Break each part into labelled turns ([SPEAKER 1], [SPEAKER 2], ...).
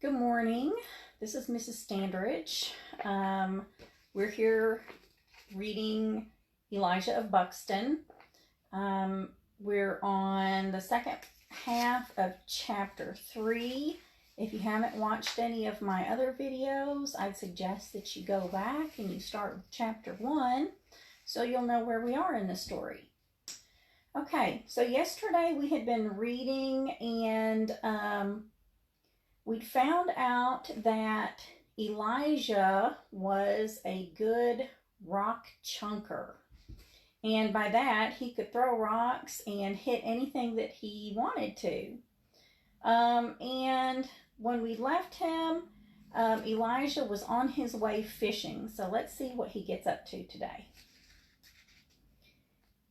[SPEAKER 1] Good morning. This is Mrs. Standridge. We're here reading Elijah of Buxton. We're on the second half of chapter 3. If you haven't watched any of my other videos, I'd suggest that you go back and you start with chapter 1 so you'll know where we are in the story. Okay, so yesterday we had been reading and we'd found out that Elijah was a good rock chunker. And by that, he could throw rocks and hit anything that he wanted to. And when we left him, Elijah was on his way fishing. So let's see what he gets up to today.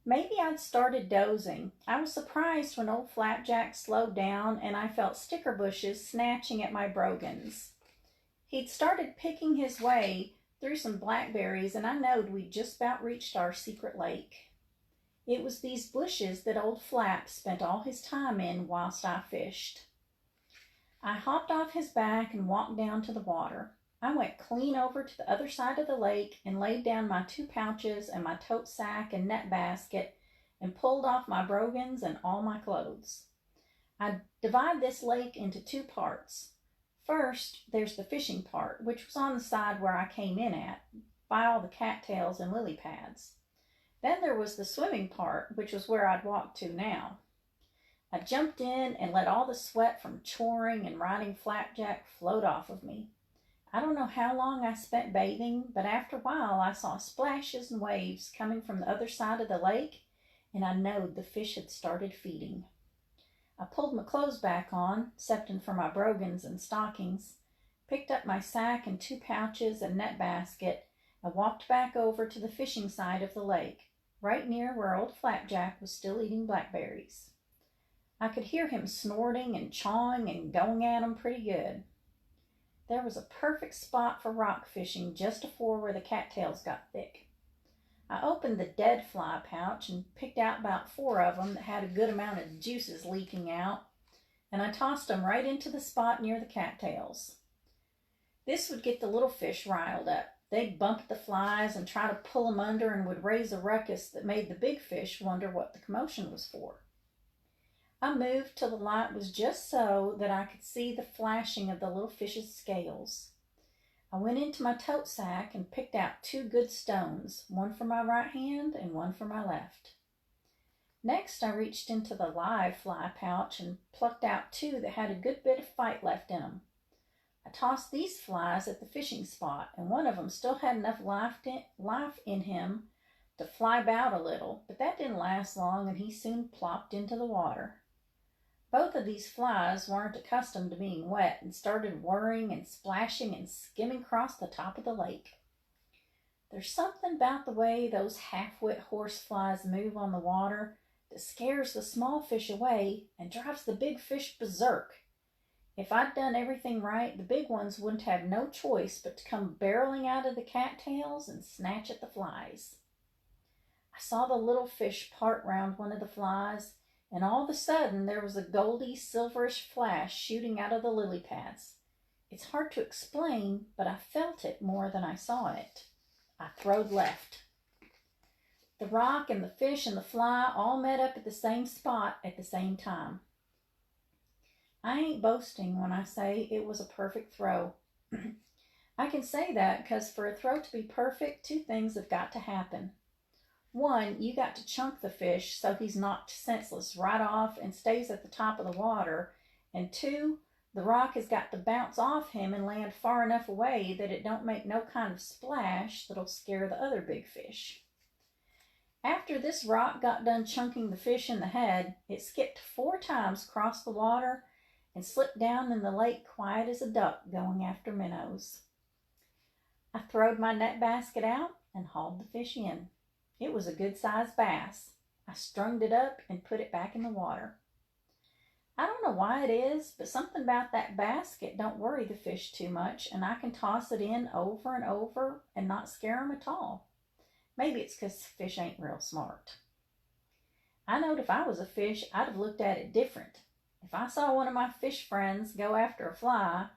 [SPEAKER 1] Maybe I'd started dozing. I was surprised when old Flapjack slowed down and I felt sticker bushes snatching at my brogans. He'd started picking his way through some blackberries and I knowed we'd just about reached our secret lake. It was these bushes that old Flap spent all his time in whilst I fished. I hopped off his back and walked down to the water. I went clean over to the other side of the lake and laid down my 2 pouches and my tote sack and net basket and pulled off my brogans and all my clothes. I divide this lake into 2 parts. First, there's the fishing part, which was on the side where I came in at, by all the cattails and lily pads. Then there was the swimming part, which was where I'd walk to now. I jumped in and let all the sweat from choring and riding Flapjack float off of me. I don't know how long I spent bathing, but after a while I saw splashes and waves coming from the other side of the lake, and I knowed the fish had started feeding. I pulled my clothes back on, excepting for my brogans and stockings, picked up my sack and 2 pouches and net basket, and walked back over to the fishing side of the lake, right near where old Flapjack was still eating blackberries. I could hear him snorting and chawing and going at 'em pretty good. There was a perfect spot for rock fishing just afore where the cattails got thick. I opened the dead fly pouch and picked out about 4 of them that had a good amount of juices leaking out, and I tossed them right into the spot near the cattails. This would get the little fish riled up. They'd bump at the flies and try to pull them under and would raise a ruckus that made the big fish wonder what the commotion was for. I moved till the light was just so that I could see the flashing of the little fish's scales. I went into my tote sack and picked out 2 good stones, one for my right hand and one for my left. Next, I reached into the live fly pouch and plucked out 2 that had a good bit of fight left in them. I tossed these flies at the fishing spot, and one of them still had enough life in him to fly about a little, but that didn't last long and he soon plopped into the water. Both of these flies weren't accustomed to being wet and started whirring and splashing and skimming across the top of the lake. There's something about the way those half-wit horse flies move on the water that scares the small fish away and drives the big fish berserk. If I'd done everything right, the big ones wouldn't have no choice but to come barreling out of the cattails and snatch at the flies. I saw the little fish part round one of the flies, and all of a sudden there was a goldy, silverish flash shooting out of the lily pads. It's hard to explain, but I felt it more than I saw it. I throwed left. The rock and the fish and the fly all met up at the same spot at the same time. I ain't boasting when I say it was a perfect throw. I can say that because for a throw to be perfect, 2 things have got to happen. 1, you got to chunk the fish so he's knocked senseless right off and stays at the top of the water. And 2, the rock has got to bounce off him and land far enough away that it don't make no kind of splash that'll scare the other big fish. After this rock got done chunking the fish in the head, it skipped 4 times across the water and slipped down in the lake quiet as a duck going after minnows. I throwed my net basket out and hauled the fish in. It was a good-sized bass. I strung it up and put it back in the water. I don't know why it is, but something about that basket don't worry the fish too much, and I can toss it in over and over and not scare them at all. Maybe it's because fish ain't real smart. I knowed if I was a fish, I'd have looked at it different. If I saw one of my fish friends go after a fly,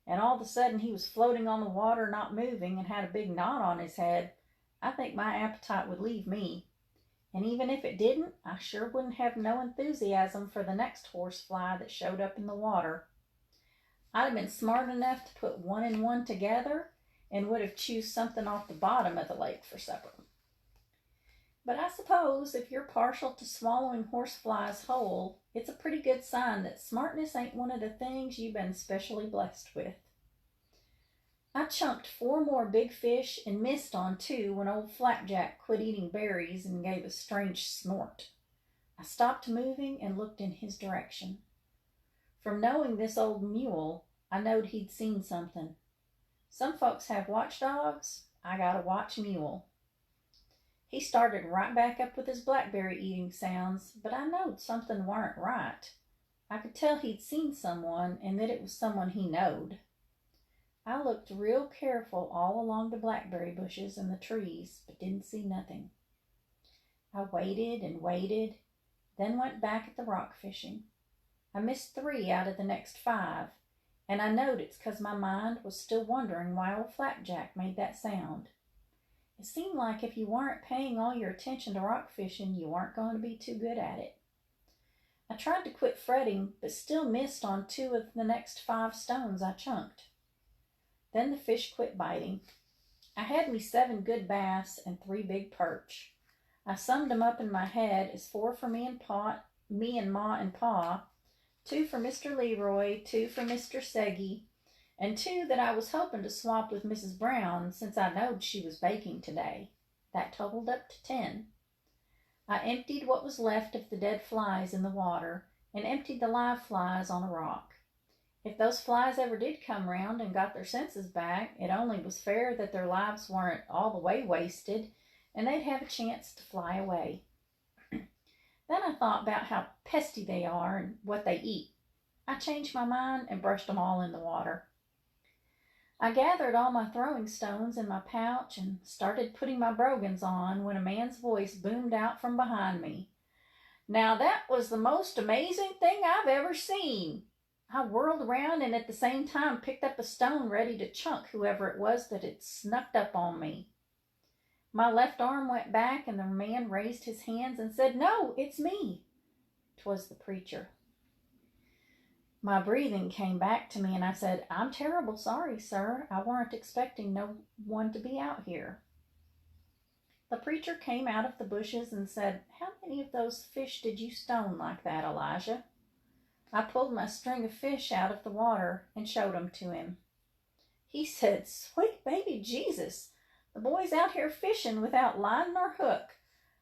[SPEAKER 1] and all of a sudden he was floating on the water, not moving, and had a big knot on his head, I think my appetite would leave me. And even if it didn't, I sure wouldn't have no enthusiasm for the next horsefly that showed up in the water. I'd have been smart enough to put one and one together and would have choose something off the bottom of the lake for supper. But I suppose if you're partial to swallowing horseflies whole, it's a pretty good sign that smartness ain't one of the things you've been specially blessed with. I chunked 4 more big fish and missed on 2 when old Flapjack quit eating berries and gave a strange snort. I stopped moving and looked in his direction. From knowing this old mule, I knowed he'd seen something. Some folks have watchdogs. I got a watch mule. He started right back up with his blackberry eating sounds, but I knowed something weren't right. I could tell he'd seen someone and that it was someone he knowed. I looked real careful all along the blackberry bushes and the trees, but didn't see nothing. I waited and waited, then went back at the rock fishing. I missed 3 out of the next 5, and I knowed it's 'cause my mind was still wondering why old Flapjack made that sound. It seemed like if you weren't paying all your attention to rock fishing, you weren't going to be too good at it. I tried to quit fretting, but still missed on 2 of the next 5 stones I chunked. Then the fish quit biting. I had me 7 good bass and 3 big perch. I summed them up in my head as 4 for me and Ma and Pa, 2 for Mr. Leroy, 2 for Mr. Seggy, and 2 that I was hoping to swap with Mrs. Brown since I knowed she was baking today. That totaled up to 10. I emptied what was left of the dead flies in the water and emptied the live flies on a rock. If those flies ever did come round and got their senses back, it only was fair that their lives weren't all the way wasted and they'd have a chance to fly away. Then I thought about how pesty they are and what they eat. I changed my mind and brushed them all in the water. I gathered all my throwing stones in my pouch and started putting my brogans on when a man's voice boomed out from behind me. Now that was the most amazing thing I've ever seen. I whirled around and at the same time picked up a stone ready to chunk whoever it was that had snuck up on me. My left arm went back and the man raised his hands and said, "No, it's me." 'Twas the preacher. My breathing came back to me and I said, "I'm terrible sorry, sir. I weren't expecting no one to be out here." The preacher came out of the bushes and said, "How many of those fish did you stone like that, Elijah?" I pulled my string of fish out of the water and showed them to him. He said, "Sweet baby Jesus, the boy's out here fishing without line nor hook,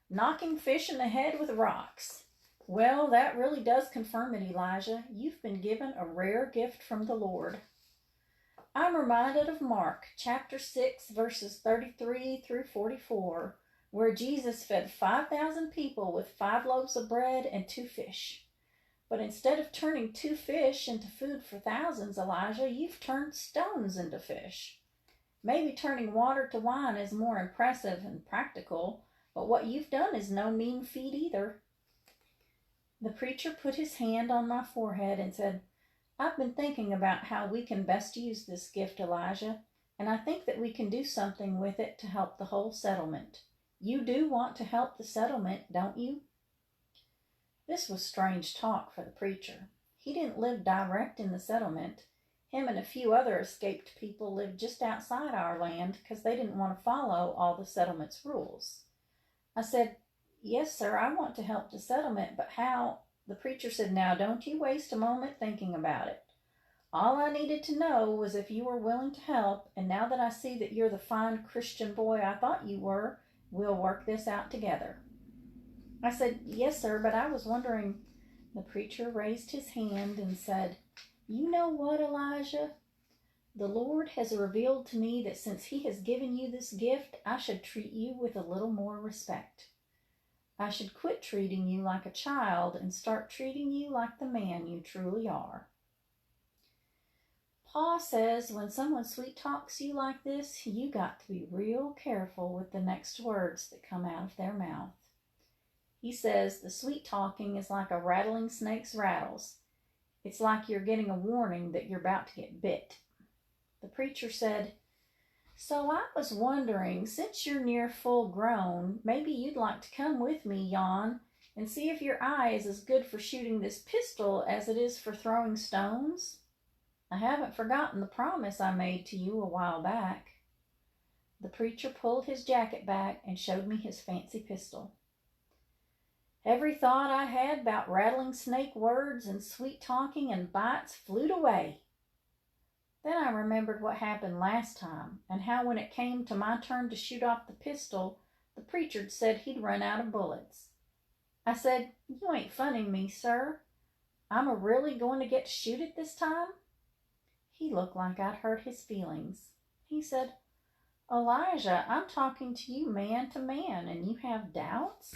[SPEAKER 1] knocking fish in the head with rocks." Well, that really does confirm it, Elijah. You've been given a rare gift from the Lord. I'm reminded of Mark chapter 6, verses 33 through 44, where Jesus fed 5,000 people with 5 loaves of bread and 2 fish. But instead of turning 2 fish into food for thousands, Elijah, you've turned stones into fish. Maybe turning water to wine is more impressive and practical, but what you've done is no mean feat either. The preacher put his hand on my forehead and said, "I've been thinking about how we can best use this gift, Elijah, and I think that we can do something with it to help the whole settlement. You do want to help the settlement, don't you?" This was strange talk for the preacher. He didn't live direct in the settlement. Him and a few other escaped people lived just outside our land because they didn't want to follow all the settlement's rules. I said, "Yes, sir, I want to help the settlement, but how?" The preacher said, "Now, don't you waste a moment thinking about it. All I needed to know was if you were willing to help, and now that I see that you're the fine Christian boy I thought you were, we'll work this out together." I said, "Yes, sir, but I was wondering." The preacher raised his hand and said, "You know what, Elijah? The Lord has revealed to me that since He has given you this gift, I should treat you with a little more respect. I should quit treating you like a child and start treating you like the man you truly are." Pa says when someone sweet talks you like this, you got to be real careful with the next words that come out of their mouth. He says the sweet talking is like a rattling snake's rattles. It's like you're getting a warning that you're about to get bit. The preacher said, "So I was wondering, since you're near full grown, maybe you'd like to come with me, Jan, and see if your eye is as good for shooting this pistol as it is for throwing stones? I haven't forgotten the promise I made to you a while back." The preacher pulled his jacket back and showed me his fancy pistol. Every thought I had about rattling snake words and sweet talking and bites flew away. Then I remembered what happened last time, and how when it came to my turn to shoot off the pistol, the preacher said he'd run out of bullets. I said, "You ain't funning me, sir. I'm really going to get to shoot it this time?" He looked like I'd hurt his feelings. He said, "Elijah, I'm talking to you man to man, and you have doubts?"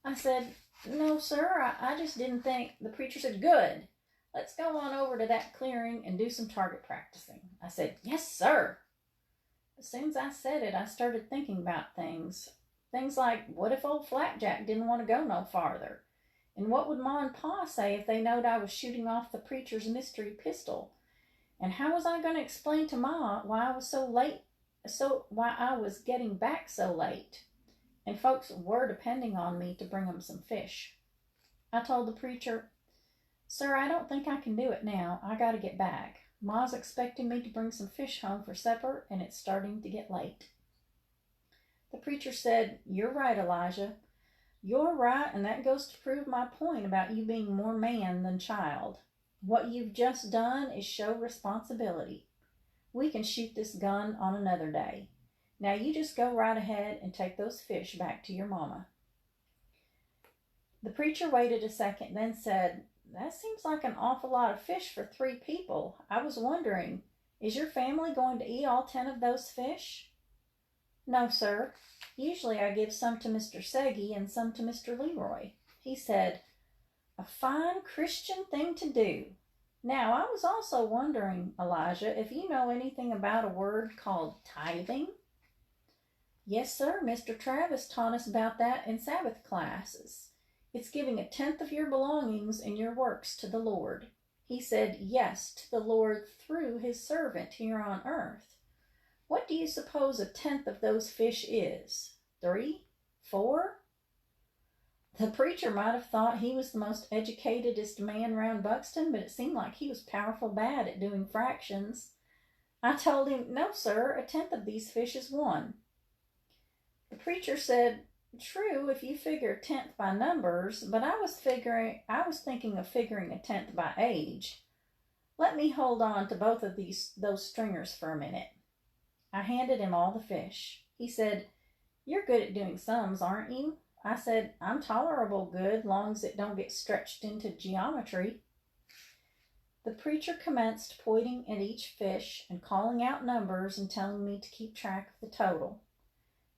[SPEAKER 1] I said, "No, sir, I just didn't think." The preacher said, "Good. Let's go on over to that clearing and do some target practicing." I said, "Yes, sir." As soon as I said it, I started thinking about things. Things like, what if old Flapjack didn't want to go no farther? And what would Ma and Pa say if they knowed I was shooting off the preacher's mystery pistol? And how was I going to explain to Ma why I was so late, why I was getting back so late? And folks were depending on me to bring them some fish. I told the preacher, "Sir, I don't think I can do it now. I got to get back. Ma's expecting me to bring some fish home for supper, and it's starting to get late." The preacher said, "You're right, Elijah. You're right, and that goes to prove my point about you being more man than child. What you've just done is show responsibility. We can shoot this gun on another day. Now you just go right ahead and take those fish back to your mama." The preacher waited a second, then said, "That seems like an awful lot of fish for 3 people. I was wondering, is your family going to eat all 10 of those fish?" "No, sir. Usually I give some to Mr. Seggy and some to Mr. Leroy." He said, "A fine Christian thing to do. Now, I was also wondering, Elijah, if you know anything about a word called tithing?" "Yes, sir. Mr. Travis taught us about that in Sabbath classes. It's giving 1/10 of your belongings and your works to the Lord." He said yes to the Lord through his servant here on earth. What do you suppose 1/10 of those fish is? 3? 4? The preacher might have thought he was the most educatedest man round Buxton, but it seemed like he was powerful bad at doing fractions. I told him, "No, sir, 1/10 of these fish is 1. The preacher said, "True, if you figure 1/10 by numbers, but I was thinking of figuring 1/10 by age. Let me hold on to both of those stringers for a minute." I handed him all the fish. He said, "You're good at doing sums, aren't you?" I said, "I'm tolerable good, long as it don't get stretched into geometry." The preacher commenced pointing at each fish and calling out numbers and telling me to keep track of the total.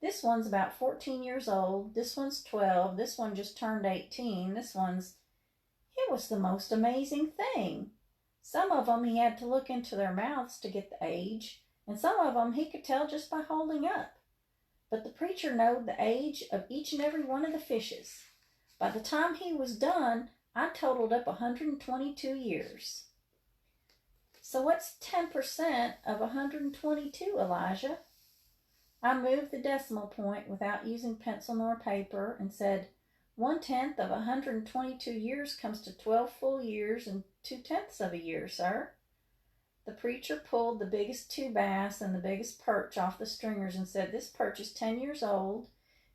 [SPEAKER 1] "This one's about 14 years old. This one's 12. This one just turned 18. This one's..." It was the most amazing thing. Some of them he had to look into their mouths to get the age, and some of them he could tell just by holding up. But the preacher knowed the age of each and every one of the fishes. By the time he was done, I totaled up 122 years. "So what's 10% of 122, Elijah?" I moved the decimal point without using pencil nor paper and said, 1/10 of 122 years comes to 12 full years and 2/10 of a year, sir. The preacher pulled the biggest 2 bass and the biggest perch off the stringers and said, "This perch is 10 years old,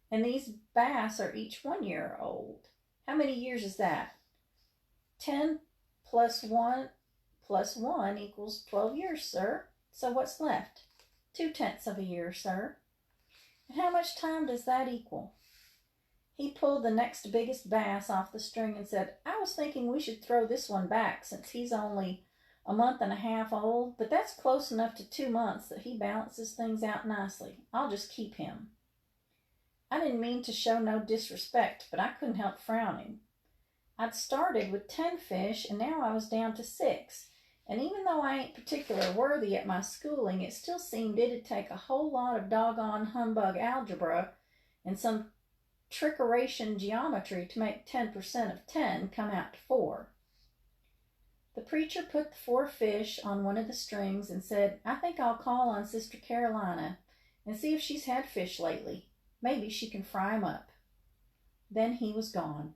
[SPEAKER 1] and these bass are each 1 year old. How many years is that?" 10 plus 1 equals 12 years, sir. "So what's left?" 2/10 of a year, sir. "And how much time does that equal?" He pulled the next biggest bass off the string and said, "I was thinking we should throw this one back since he's only a month and a half old, but that's close enough to 2 months that he balances things out nicely. I'll just keep him." I didn't mean to show no disrespect, but I couldn't help frowning. I'd started with 10 fish, and now I was down to 6. And even though I ain't particular worthy at my schooling, it still seemed it'd take a whole lot of doggone humbug algebra and some trickeration geometry to make 10% of 10 come out to 4. The preacher put the 4 fish on one of the strings and said, "I think I'll call on Sister Carolina and see if she's had fish lately. Maybe she can fry 'em up." Then he was gone.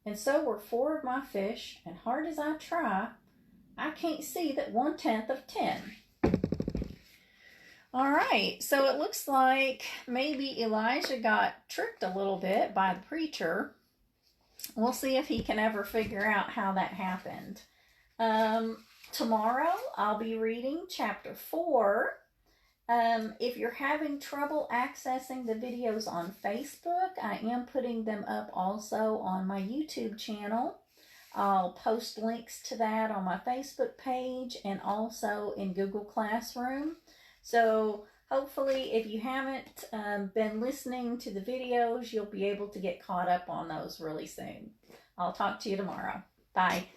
[SPEAKER 1] And so were 4 of my fish, and hard as I try, I can't see that 1/10 of 10. All right, so it looks like maybe Elijah got tricked a little bit by the preacher. We'll see if he can ever figure out how that happened. Tomorrow I'll be reading chapter 4. If you're having trouble accessing the videos on Facebook, I am putting them up also on my YouTube channel. I'll post links to that on my Facebook page and also in Google Classroom. So hopefully if you haven't been listening to the videos, you'll be able to get caught up on those really soon. I'll talk to you tomorrow. Bye.